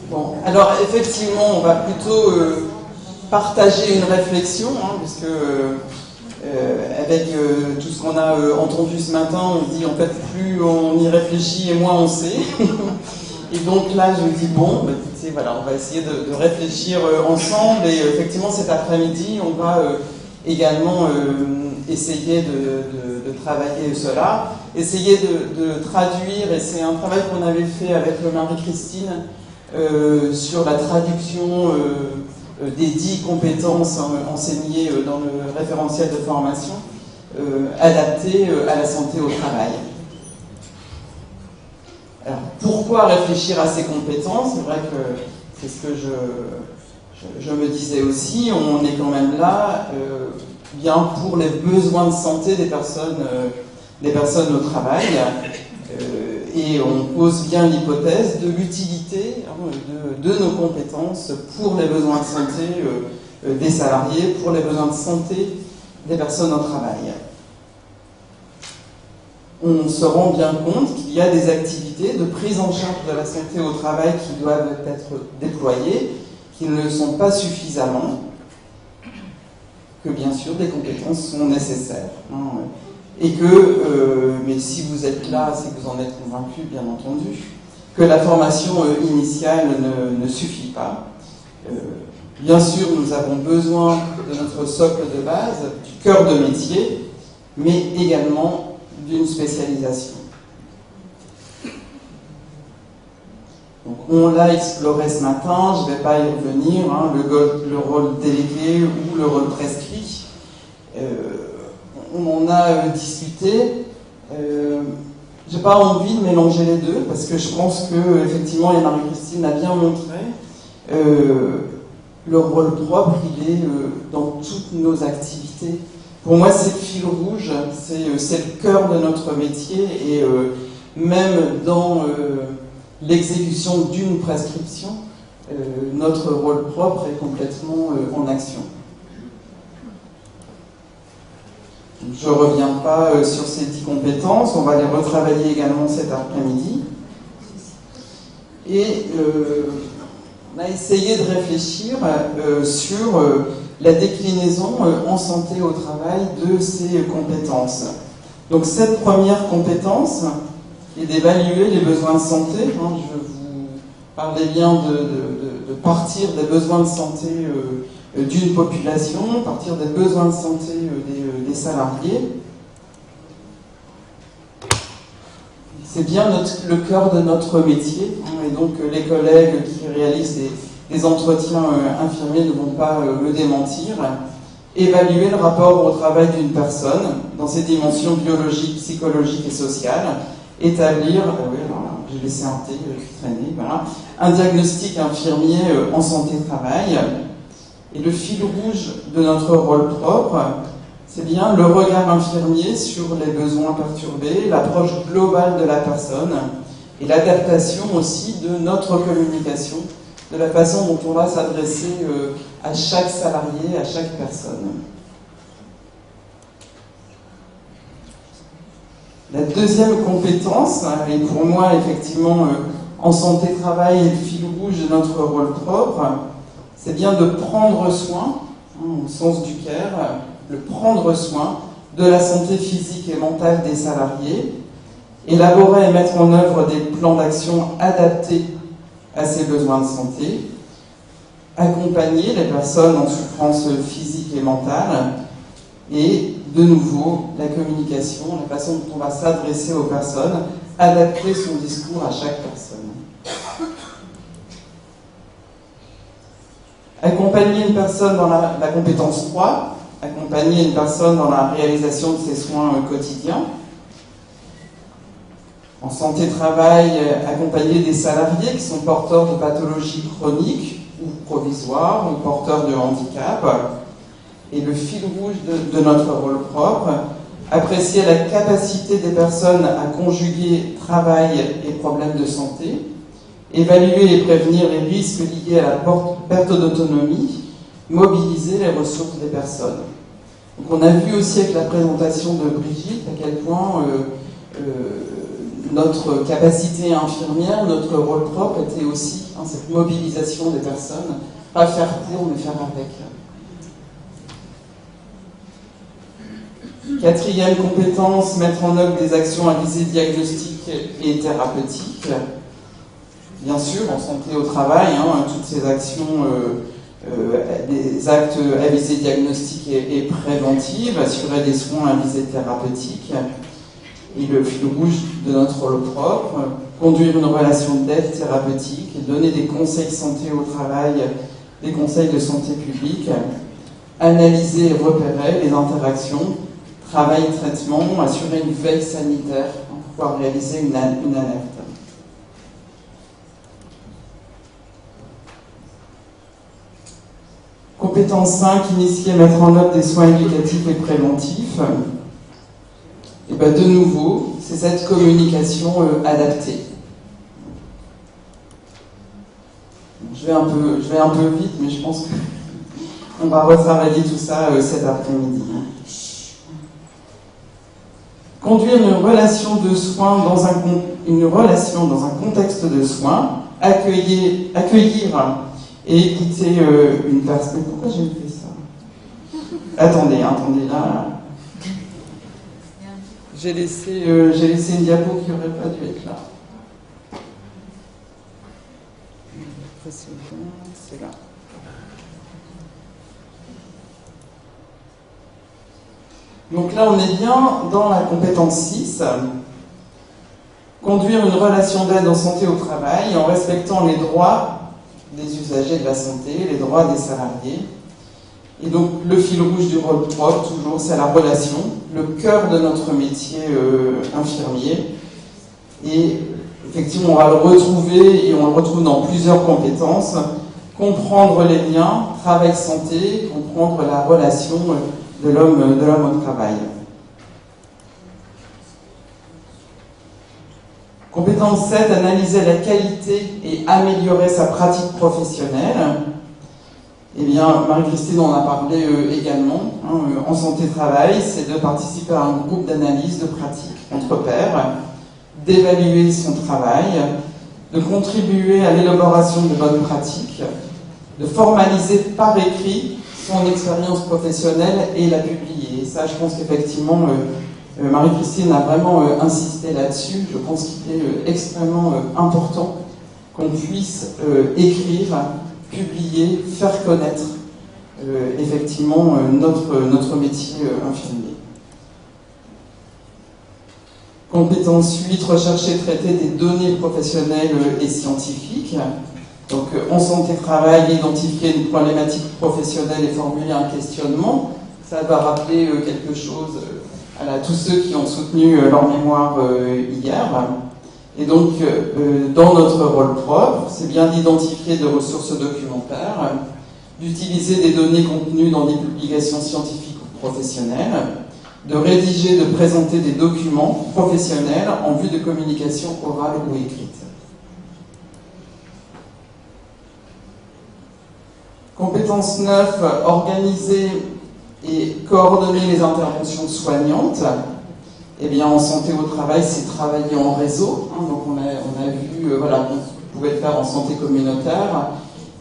Bon, alors effectivement, on va plutôt partager une réflexion, puisque avec tout ce qu'on a entendu ce matin, on se dit en fait plus on y réfléchit et moins on sait. Et donc là, je me dis bon, bah, écoutez, voilà, on va essayer de réfléchir ensemble. Et effectivement, cet après-midi, on va également essayer de travailler cela, essayer de traduire. Et c'est un travail qu'on avait fait avec Marie-Christine sur la traduction des 10 compétences enseignées dans le référentiel de formation adaptées à la santé au travail. Alors, pourquoi réfléchir à ces compétences? C'est vrai que c'est ce que je me disais aussi. On est quand même là bien pour les besoins de santé des personnes au travail. Et on pose bien l'hypothèse de l'utilité de nos compétences pour les besoins de santé des salariés, pour les besoins de santé des personnes au travail. On se rend bien compte qu'il y a des activités de prise en charge de la santé au travail qui doivent être déployées, qui ne le sont pas suffisamment, que bien sûr des compétences sont nécessaires. Et que, mais si vous êtes là, c'est que vous en êtes convaincu, bien entendu, que la formation initiale ne suffit pas. Bien sûr, nous avons besoin de notre socle de base, du cœur de métier, mais également d'une spécialisation. Donc, on l'a exploré ce matin, je ne vais pas y revenir, le rôle délégué ou le rôle prescrit. On en a discuté. J'ai pas envie de mélanger les deux parce que je pense que effectivement, et Marie-Christine l'a bien montré, le rôle propre, il est dans toutes nos activités. Pour moi, c'est le fil rouge, c'est le cœur de notre métier et même dans l'exécution d'une prescription, notre rôle propre est complètement en action. Je ne reviens pas sur ces 10 compétences, on va les retravailler également cet après-midi. Et on a essayé de réfléchir sur la déclinaison en santé au travail de ces compétences. Donc cette première compétence est d'évaluer les besoins de santé. Je vous parlais bien de partir des besoins de santé d'une population, partir des besoins de santé des salariés. C'est bien le cœur de notre métier, et donc les collègues qui réalisent des entretiens infirmiers ne vont pas me démentir. Évaluer le rapport au travail d'une personne dans ses dimensions biologiques, psychologiques et sociales. Établir, j'ai laissé un thé traîner, voilà, un diagnostic infirmier en santé-travail. Et le fil rouge de notre rôle propre, c'est bien le regard infirmier sur les besoins perturbés, l'approche globale de la personne et l'adaptation aussi de notre communication, de la façon dont on va s'adresser à chaque salarié, à chaque personne. La deuxième compétence, et pour moi effectivement en santé-travail et le fil rouge de notre rôle propre, c'est bien de prendre soin, au sens du care, le prendre soin de la santé physique et mentale des salariés, élaborer et mettre en œuvre des plans d'action adaptés à ces besoins de santé, accompagner les personnes en souffrance physique et mentale, et de nouveau la communication, la façon dont on va s'adresser aux personnes, adapter son discours à chaque personne. Accompagner une personne dans la compétence 3, accompagner une personne dans la réalisation de ses soins quotidiens. En santé-travail, accompagner des salariés qui sont porteurs de pathologies chroniques ou provisoires ou porteurs de handicap. Et le fil rouge de notre rôle propre, apprécier la capacité des personnes à conjuguer travail et problèmes de santé, évaluer et prévenir les risques liés à la perte d'autonomie, mobiliser les ressources des personnes. Donc on a vu aussi avec la présentation de Brigitte à quel point notre capacité infirmière, notre rôle propre était aussi cette mobilisation des personnes, pas faire pour, mais faire avec. Quatrième compétence, mettre en œuvre des actions à visée diagnostique et thérapeutique. Bien sûr, en santé au travail, toutes ces actions, des actes à visée diagnostique et préventive, assurer des soins à visée thérapeutique. Et le fil rouge de notre rôle propre, conduire une relation d'aide thérapeutique, donner des conseils santé au travail, des conseils de santé publique, analyser et repérer les interactions, travail-traitement, assurer une veille sanitaire pour pouvoir réaliser une alerte. Compétence 5, initier et mettre en œuvre des soins éducatifs et préventifs. Et bien de nouveau, c'est cette communication adaptée. Je vais un peu vite, mais je pense qu'on va retravailler tout ça cet après-midi. Conduire une relation de soins dans un contexte de soins, accueillir et écouter une personne. Pourquoi j'ai fait ça? Attendez, là. J'ai laissé une diapo qui n'aurait pas dû être là. C'est là. Donc là, on est bien dans la compétence 6. Conduire une relation d'aide en santé au travail en respectant les droits des usagers de la santé, les droits des salariés. Et donc, le fil rouge du rôle propre, toujours, c'est la relation, le cœur de notre métier infirmier. Et effectivement, on va le retrouver, et on le retrouve dans plusieurs compétences. Comprendre les liens, travail-santé, comprendre la relation de l'homme au travail. Compétence 7, analyser la qualité et améliorer sa pratique professionnelle. Eh bien, Marie-Christine en a parlé également. En santé-travail, c'est de participer à un groupe d'analyse de pratique entre pairs, d'évaluer son travail, de contribuer à l'élaboration de bonnes pratiques, de formaliser par écrit son expérience professionnelle et la publier. Et ça, je pense qu'effectivement, Marie-Christine a vraiment insisté là-dessus. Je pense qu'il est extrêmement important qu'on puisse écrire, publier, faire connaître effectivement notre métier infirmier. Compétence 8, rechercher et traiter des données professionnelles et scientifiques. Donc en santé-travail, identifier une problématique professionnelle et formuler un questionnement. Ça va rappeler quelque chose à tous ceux qui ont soutenu leur mémoire hier. Et donc, dans notre rôle propre, c'est bien d'identifier des ressources documentaires, d'utiliser des données contenues dans des publications scientifiques ou professionnelles, de rédiger, de présenter des documents professionnels en vue de communication orale ou écrite. Compétence 9, organiser et coordonner les interventions soignantes. Eh bien, en santé au travail, c'est travailler en réseau. Donc, on a vu, qu'on pouvait le faire en santé communautaire.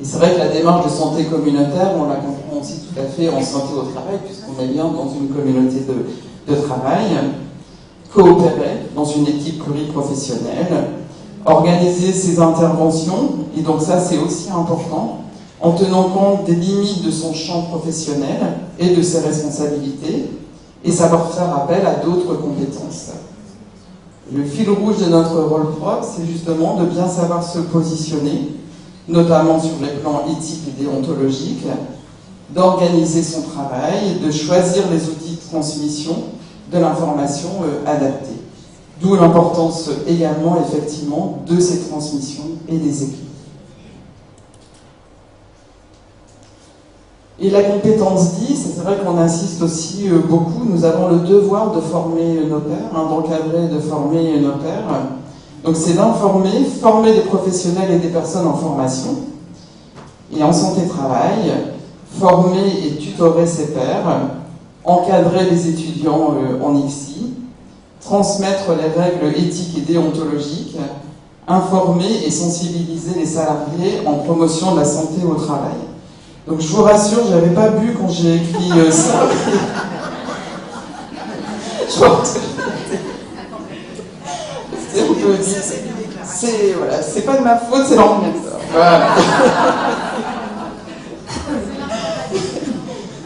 Et c'est vrai que la démarche de santé communautaire, on la comprend aussi tout à fait en santé au travail, puisqu'on est bien dans une communauté de travail. Coopérer dans une équipe pluriprofessionnelle. Organiser ses interventions. Et donc, ça, c'est aussi important, en tenant compte des limites de son champ professionnel et de ses responsabilités, et savoir faire appel à d'autres compétences. Le fil rouge de notre rôle propre, c'est justement de bien savoir se positionner, notamment sur les plans éthiques et déontologiques, d'organiser son travail, de choisir les outils de transmission de l'information adaptés. D'où l'importance également, effectivement, de ces transmissions et des équipes. Et la compétence 10, c'est vrai qu'on insiste aussi beaucoup, nous avons le devoir de former nos pairs, d'encadrer et de former nos pairs. Donc c'est d'informer, former des professionnels et des personnes en formation, et en santé-travail, former et tutorer ses pairs, encadrer les étudiants en IFSI, transmettre les règles éthiques et déontologiques, informer et sensibiliser les salariés en promotion de la santé au travail. Donc je vous rassure, je n'avais pas bu quand j'ai écrit ça. Je pense que c'est pas de ma faute, c'est l'ordinateur. Voilà.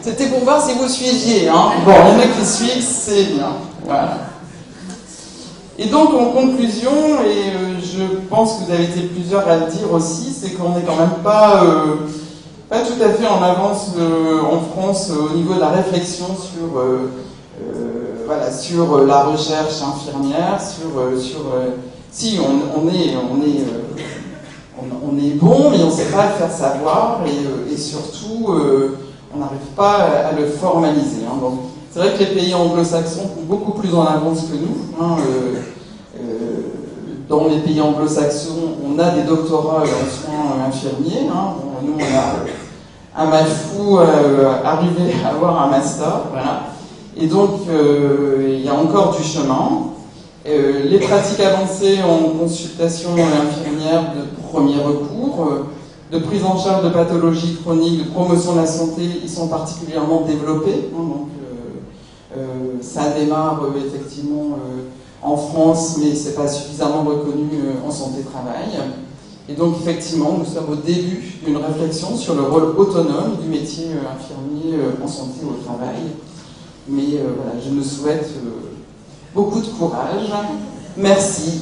C'était pour voir si vous suiviez. Hein. Bon, il y en a qui suivent, c'est bien. Voilà. Et donc, en conclusion, et je pense que vous avez été plusieurs à le dire aussi, c'est qu'on n'est quand même pas tout à fait en avance en France au niveau de la réflexion sur, sur la recherche infirmière, si on est bon, mais on ne sait pas le faire savoir, et surtout, on n'arrive pas à le formaliser. Hein. Donc, c'est vrai que les pays anglo-saxons sont beaucoup plus en avance que nous. Hein, dans les pays anglo-saxons, on a des doctorats en soins infirmiers. Hein. Bon, nous, on a un mal fou arrivé à avoir un master. Voilà. Et donc, il y a encore du chemin. Les pratiques avancées en consultation infirmière de premier recours, de prise en charge de pathologies chroniques, de promotion de la santé, ils sont particulièrement développés. Hein, donc, ça démarre effectivement en France, mais c'est pas suffisamment reconnu en santé-travail. Et donc effectivement, nous sommes au début d'une réflexion sur le rôle autonome du métier infirmier en santé au travail. Mais voilà, je nous souhaite beaucoup de courage. Merci.